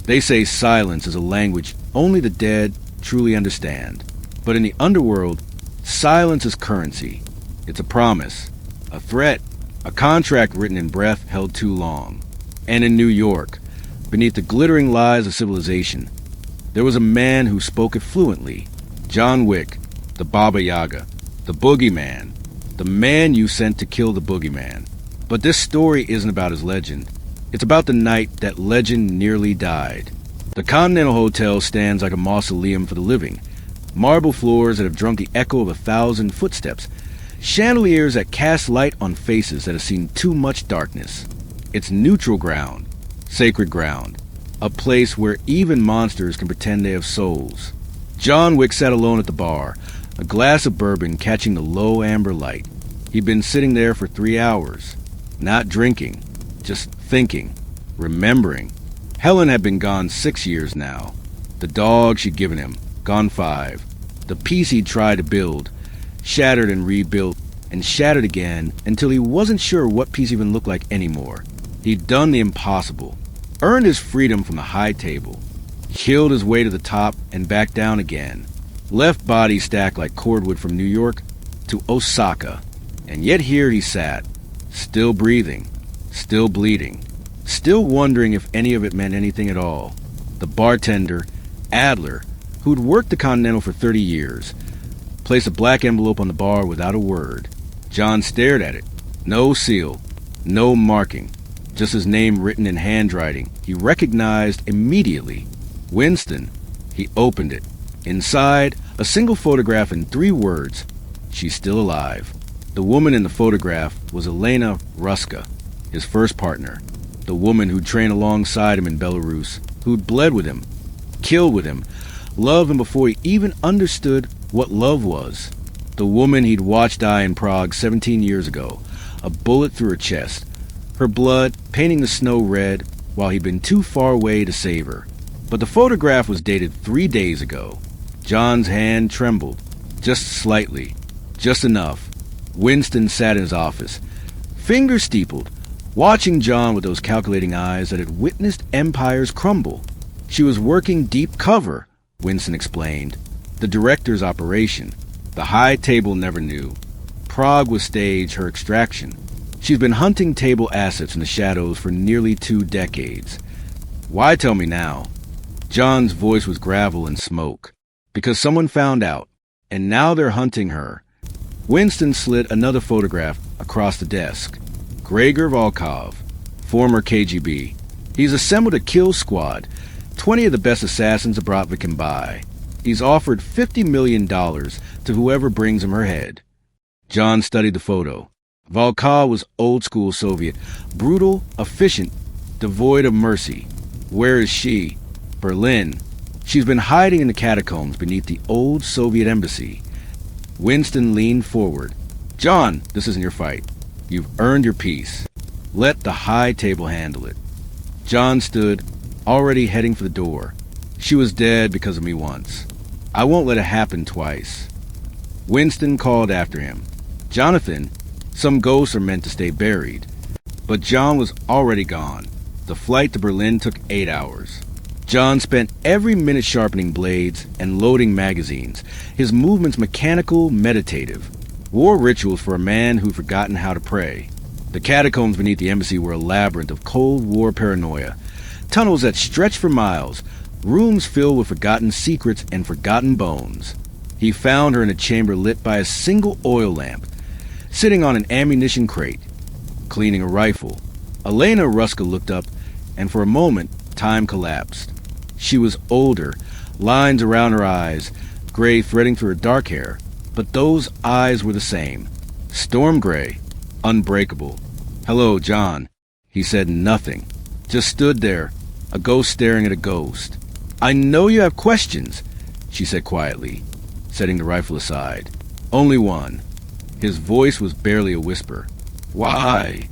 They say silence is a language only the dead truly understand. But in the underworld, silence is currency. It's a promise, a threat, a contract written in breath held too long. And in New York, beneath the glittering lies of civilization, there was a man who spoke it fluently. John Wick, the Baba Yaga, the boogeyman, the man you sent to kill the boogeyman. But this story isn't about his legend. It's about the night that legend nearly died. The Continental Hotel stands like a mausoleum for the living. Marble floors that have drunk the echo of 1,000 footsteps. Chandeliers that cast light on faces that have seen too much darkness. It's neutral ground, sacred ground, a place where even monsters can pretend they have souls. John Wick sat alone at the bar, a glass of bourbon catching the low amber light. He'd been sitting there for 3 hours, not drinking, just thinking, remembering. Helen had been gone 6 years now. The dog she'd given him, gone 5. The piece he'd tried to build, shattered and rebuilt, and shattered again until he wasn't sure what piece even looked like anymore. He'd done the impossible, earned his freedom from the high table, killed his way to the top and back down again, left body stacked like cordwood from New York to Osaka. And yet here he sat, still breathing, still bleeding, still wondering if any of it meant anything at all. The bartender, Adler, who'd worked the Continental for 30 years, placed a black envelope on the bar without a word. John stared at it. No seal, no marking, just his name written in handwriting he recognized immediately. Winston. He opened it. Inside, a single photograph and 3 words. She's still alive. The woman in the photograph was Elena Ruska, his first partner. The woman who'd trained alongside him in Belarus, who'd bled with him, killed with him, loved him before he even understood what love was. The woman he'd watched die in Prague 17 years ago, a bullet through her chest, her blood painting the snow red while he'd been too far away to save her. But the photograph was dated 3 days ago. John's hand trembled, just slightly, just enough. Winston sat in his office, fingers steepled, watching John with those calculating eyes that had witnessed empires crumble. She was working deep cover, Winston explained. The director's operation. The high table never knew. Prague was staged her extraction. She's been hunting table assets in the shadows for nearly 2 decades. Why tell me now? John's voice was gravel and smoke. Because someone found out, and now they're hunting her. Winston slid another photograph across the desk. Gregor Volkov, former KGB. He's assembled a kill squad, 20 of the best assassins a Bratva can buy. He's offered $50 million to whoever brings him her head. John studied the photo. Volkov was old-school Soviet, brutal, efficient, devoid of mercy. Where is she? Berlin. She's been hiding in the catacombs beneath the old Soviet embassy. Winston leaned forward. John, this isn't your fight. You've earned your peace. Let the high table handle it. John stood, already heading for the door. She was dead because of me once. I won't let it happen twice. Winston called after him. Jonathan, some ghosts are meant to stay buried. But John was already gone. The flight to Berlin took 8 hours. John spent every minute sharpening blades and loading magazines, his movements mechanical, meditative. War rituals for a man who'd forgotten how to pray. The catacombs beneath the embassy were a labyrinth of Cold War paranoia. Tunnels that stretched for miles, rooms filled with forgotten secrets and forgotten bones. He found her in a chamber lit by a single oil lamp, sitting on an ammunition crate, cleaning a rifle. Elena Ruska looked up, and for a moment, time collapsed. She was older, lines around her eyes, gray threading through her dark hair, but those eyes were the same. Storm gray, unbreakable. Hello, John. He said nothing, just stood there, a ghost staring at a ghost. I know you have questions, she said quietly, setting the rifle aside. Only one. His voice was barely a whisper. Why?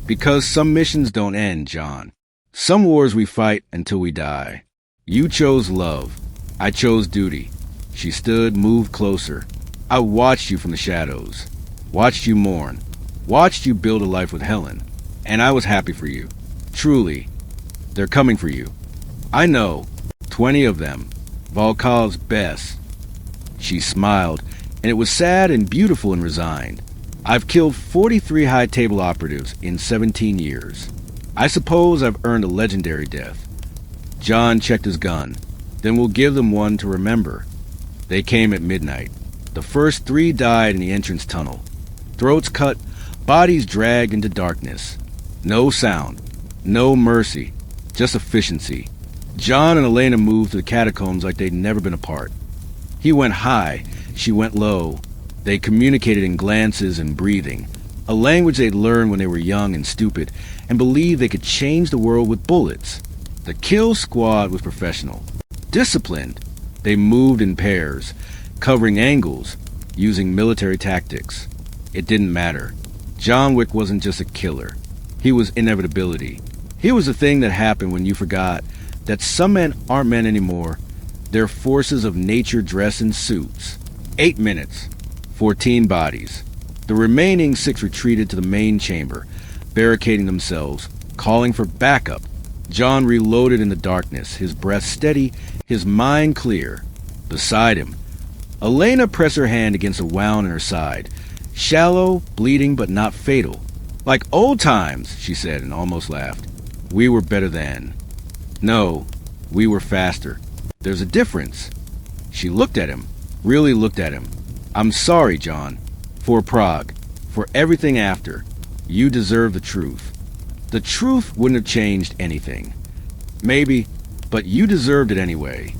Because some missions don't end, John. Some wars we fight until we die. You chose love. I chose duty. She stood, moved closer. I watched you from the shadows. Watched you mourn. Watched you build a life with Helen. And I was happy for you. Truly. They're coming for you. I know. 20 of them. Volkov's best. She smiled, and it was sad and beautiful and resigned. I've killed 43 high table operatives in 17 years. I suppose I've earned a legendary death. John checked his gun. Then we'll give them one to remember. They came at midnight. The first 3 died in the entrance tunnel. Throats cut, bodies dragged into darkness. No sound, no mercy, just efficiency. John and Elena moved to the catacombs like they'd never been apart. He went high, she went low. They communicated in glances and breathing, a language they'd learned when they were young and stupid, and believed they could change the world with bullets. The kill squad was professional. Disciplined. They moved in pairs, covering angles, using military tactics. It didn't matter. John Wick wasn't just a killer. He was inevitability. He was the thing that happened when you forgot that some men aren't men anymore. They're forces of nature dressed in suits. 8 minutes. 14 bodies. The remaining 6 retreated to the main chamber, barricading themselves, calling for backup. John reloaded in the darkness, his breath steady, his mind clear. Beside him, Elena pressed her hand against a wound in her side. Shallow, bleeding, but not fatal. Like old times, she said, and almost laughed. We were better then. No, we were faster. There's a difference. She looked at him, really looked at him. I'm sorry, John. For Prague. For everything after. You deserve the truth. The truth wouldn't have changed anything. Maybe, but you deserved it anyway.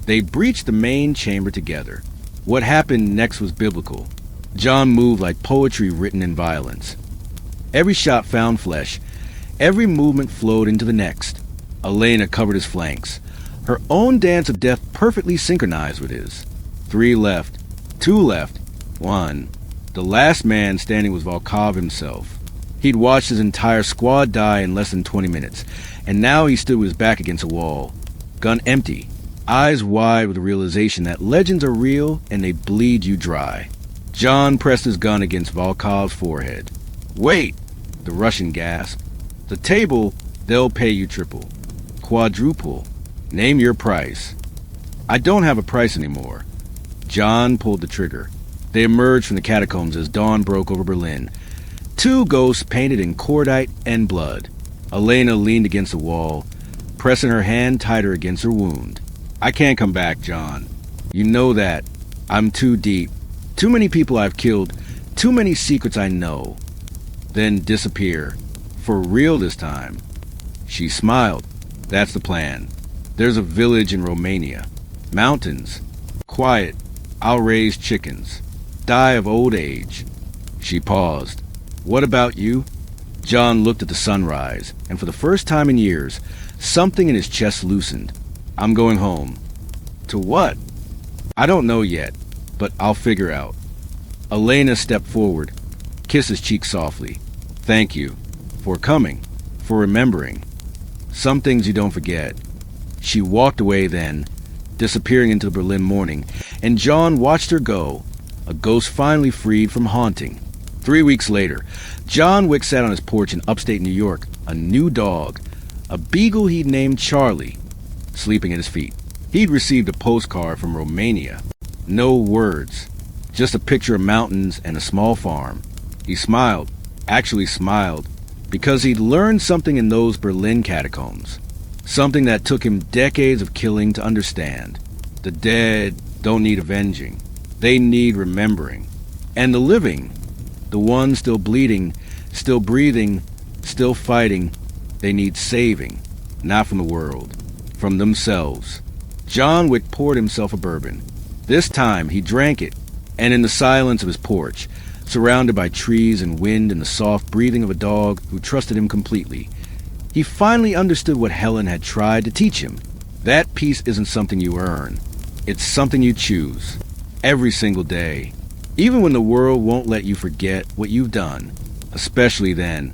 They breached the main chamber together. What happened next was biblical. John moved like poetry written in violence. Every shot found flesh. Every movement flowed into the next. Elena covered his flanks. Her own dance of death perfectly synchronized with his. 3 left. 2 left. 1. The last man standing was Volkov himself. He'd watched his entire squad die in less than 20 minutes, and now he stood with his back against a wall. Gun empty. Eyes wide with the realization that legends are real and they bleed you dry. John pressed his gun against Volkov's forehead. Wait! The Russian gasped. The table, they'll pay you triple. Quadruple. Name your price. I don't have a price anymore. John pulled the trigger. They emerged from the catacombs as dawn broke over Berlin. 2 ghosts painted in cordite and blood. Elena leaned against the wall, pressing her hand tighter against her wound. I can't come back, John. You know that. I'm too deep. Too many people I've killed. Too many secrets I know. Then disappear. For real this time. She smiled. That's the plan. There's a village in Romania. Mountains. Quiet. I'll raise chickens. Die of old age. She paused. What about you? John looked at the sunrise, and for the first time in years, something in his chest loosened. I'm going home. To what? I don't know yet, but I'll figure out. Elena stepped forward, kissed his cheek softly. Thank you. For coming. For remembering. Some things you don't forget. She walked away then, disappearing into the Berlin morning, and John watched her go, a ghost finally freed from haunting. 3 weeks later, John Wick sat on his porch in upstate New York, a new dog, a beagle he'd named Charlie, sleeping at his feet. He'd received a postcard from Romania. No words, just a picture of mountains and a small farm. He smiled, actually smiled, because he'd learned something in those Berlin catacombs. Something that took him decades of killing to understand. The dead don't need avenging. They need remembering. And the living, the ones still bleeding, still breathing, still fighting, they need saving. Not from the world. From themselves. John Wick poured himself a bourbon. This time he drank it, and in the silence of his porch, surrounded by trees and wind and the soft breathing of a dog who trusted him completely, he finally understood what Helen had tried to teach him. That peace isn't something you earn. It's something you choose. Every single day. Even when the world won't let you forget what you've done. Especially then.